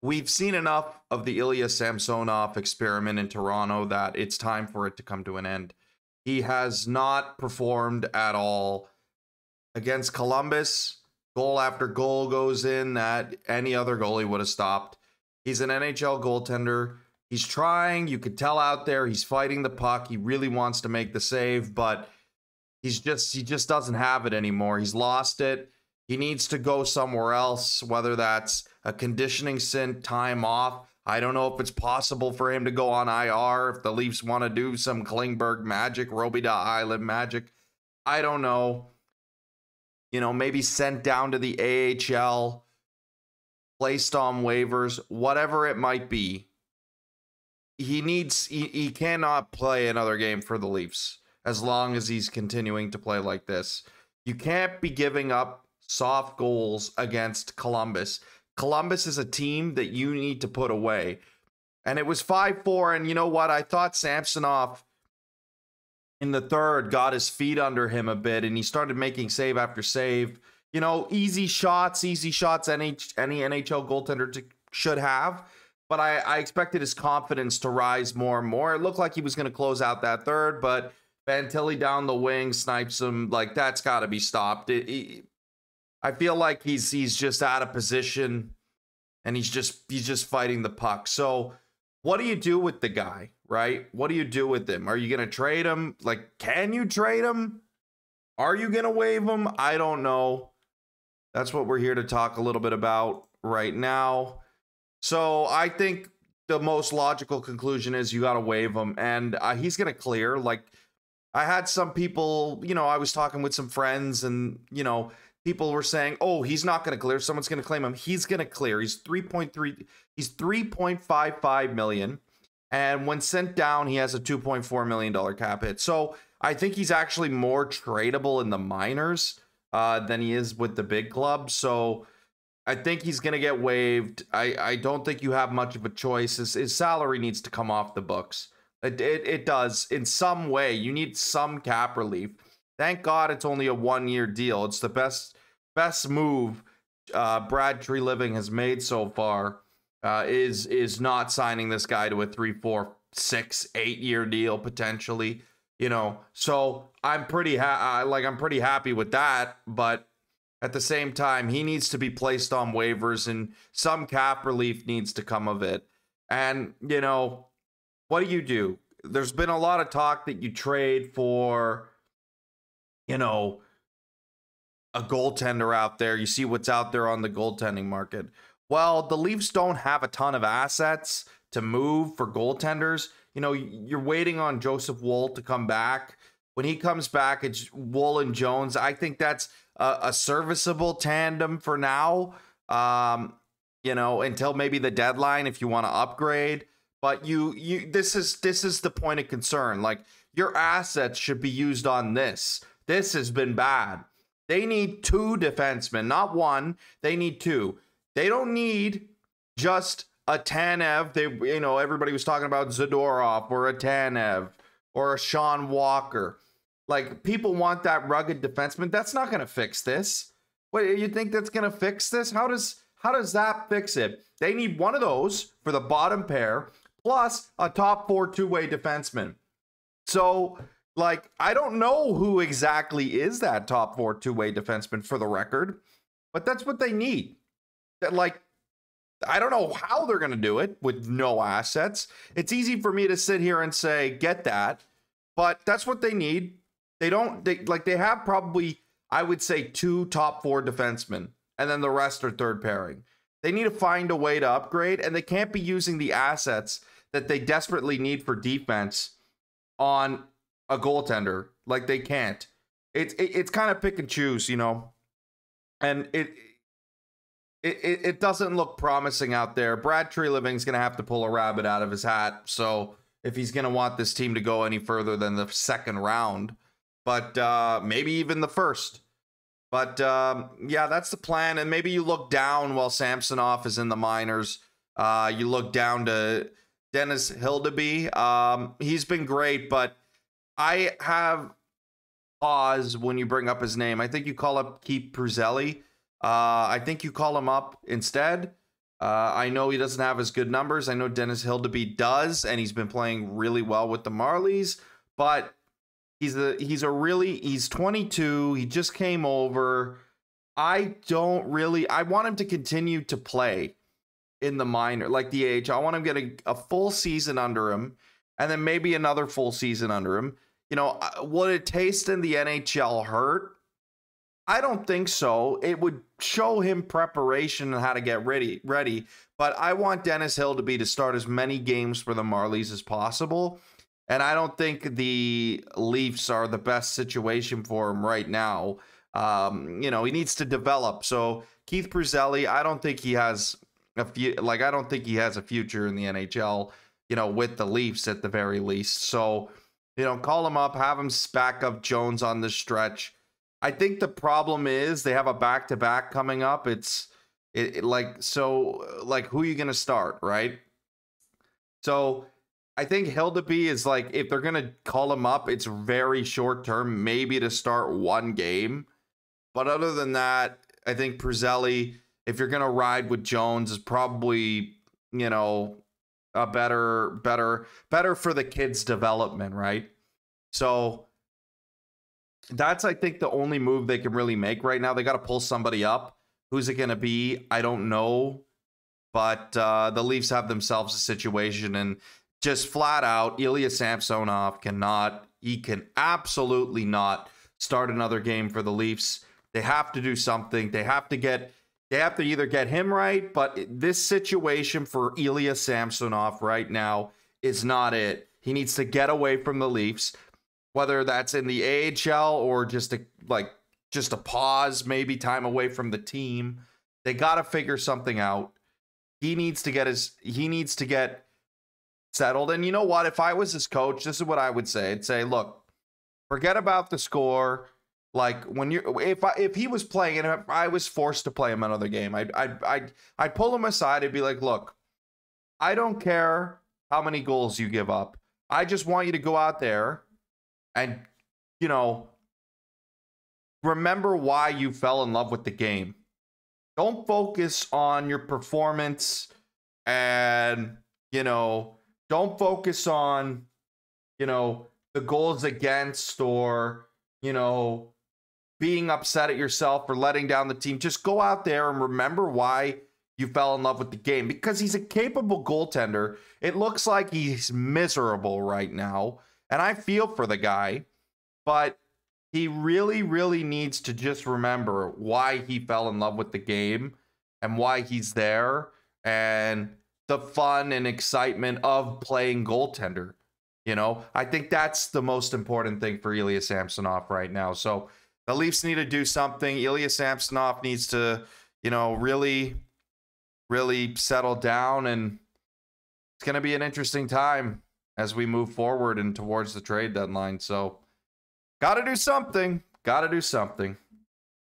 we've seen enough of the Ilya Samsonov experiment in Toronto that it's time for it to come to an end. He has not performed at all against Columbus. Goal after goal goes in that any other goalie would have stopped. He's an NHL goaltender. He's trying. You could tell out there he's fighting the puck. He really wants to make the save, but he just doesn't have it anymore. He's lost it. He needs to go somewhere else, whether that's a conditioning stint, time off. I don't know if it's possible for him to go on IR if the Leafs want to do some Klingberg magic, Robida Island magic. I don't know. You know, maybe sent down to the AHL, placed on waivers, whatever it might be. He cannot play another game for the Leafs as long as he's continuing to play like this. You can't be giving up soft goals against Columbus. Columbus is a team that you need to put away. And it was 5-4, and you know what? I thought Samsonov in the third got his feet under him a bit, and he started making save after save. You know, easy shots any NHL goaltender should have. But I expected his confidence to rise more and more. It looked like he was going to close out that third, but Fantilli down the wing snipes him. Like, that's got to be stopped. I feel like he's just out of position, and he's just fighting the puck. So what do you do with the guy, right? What do you do with him? Are you going to trade him? Like, can you trade him? Are you going to waive him? I don't know. That's what we're here to talk a little bit about right now. So I think the most logical conclusion is you got to waive him, and he's going to clear. Like, I had some people, you know, I was talking with some friends, and, you know, people were saying, oh, he's not going to clear. Someone's going to claim him. He's going to clear. He's 3.55 million. And when sent down, he has a $2.4 million cap hit. So I think he's actually more tradable in the minors than he is with the big club. So I think he's going to get waived. I don't think you have much of a choice. His salary needs to come off the books. It does in some way. You need some cap relief. Thank God it's only a 1-year deal. It's the best move Brad Treliving has made so far. Is not signing this guy to a 3, 4, 6, 8-year deal potentially. You know, so I'm pretty happy with that. But at the same time, he needs to be placed on waivers, and some cap relief needs to come of it. And you know, what do? There's been a lot of talk that you trade for, you know, a goaltender out there. You see what's out there on the goaltending market. Well, the Leafs don't have a ton of assets to move for goaltenders. You know, you're waiting on Joseph Woll to come back. When he comes back, it's Woll and Jones. I think that's a serviceable tandem for now, you know, until maybe the deadline if you want to upgrade. But this is the point of concern. Like, your assets should be used on this. This has been bad. They need 2 defensemen, not 1. They need 2. They don't need just a Tanev. You know, everybody was talking about Zadorov or a Tanev or a Sean Walker. Like, people want that rugged defenseman. That's not going to fix this. What, you think that's going to fix this? How does that fix it? They need one of those for the bottom pair, plus a top 4 two-way defenseman. So, like, I don't know who exactly is that top 4 two-way defenseman for the record, but that's what they need. That, like, I don't know how they're going to do it with no assets. It's easy for me to sit here and say, get that, but that's what they need. They have probably, I would say, 2 top 4 defensemen, and then the rest are third pairing. They need to find a way to upgrade, and they can't be using the assets that they desperately need for defense on a goaltender. Like, they can't. It's kind of pick and choose, you know, and it doesn't look promising out there. Brad Treliving's going to have to pull a rabbit out of his hat. So if he's going to want this team to go any further than the second round, but maybe even the first. But yeah, that's the plan. And maybe you look down while Samsonov is in the minors. You look down to Dennis Hildeby. He's been great, but I have pause when you bring up his name. I think you call up Keith Pruzzelli. I think you call him up instead. I know he doesn't have as good numbers. I know Dennis Hildeby does, and he's been playing really well with the Marlies, but he's 22. He just came over. I want him to continue to play in the minor, like the AHL. I want him getting a full season under him, and then maybe another full season under him. You know, would it taste in the NHL hurt? I don't think so. It would show him preparation and how to get ready. But I want Dennis Hildeby to start as many games for the Marlies as possible. And I don't think the Leafs are the best situation for him right now. You know, he needs to develop. So Keith Pruzeli, I don't think he has a future in the NHL, you know, with the Leafs at the very least. So, you know, call him up, have him back up Jones on this stretch. I think the problem is they have a back-to-back coming up. Who are you going to start, right? So I think Hildeby is like, if they're going to call him up, it's very short term, maybe to start one game. But other than that, I think Pruzeli, if you're going to ride with Jones, is probably, you know, a better for the kid's development, right? So that's, I think, the only move they can really make right now. They got to pull somebody up. Who's it going to be? I don't know. But the Leafs have themselves a situation, and just flat out, Ilya Samsonov can absolutely not start another game for the Leafs. They have to do something. They have to either get him right, but this situation for Ilya Samsonov right now is not it. He needs to get away from the Leafs, whether that's in the AHL or just a pause, maybe time away from the team. They got to figure something out. He needs to get settled. And you know what? If I was his coach, this is what I would say. I'd say, look, forget about the score. Like, if he was playing and if I was forced to play him another game, I'd pull him aside and be like, look, I don't care how many goals you give up. I just want you to go out there and, you know, remember why you fell in love with the game. Don't focus on your performance, and, you know, don't focus on, you know, the goals against, or, you know, being upset at yourself for letting down the team. Just go out there and remember why you fell in love with the game, because he's a capable goaltender. It looks like he's miserable right now, and I feel for the guy, but he really, really needs to just remember why he fell in love with the game and why he's there, and the fun and excitement of playing goaltender. You know, I think that's the most important thing for Ilya Samsonov right now. So the Leafs need to do something. Ilya Samsonov needs to, you know, really, really settle down, and it's going to be an interesting time as we move forward and towards the trade deadline. So got to do something. Got to do something.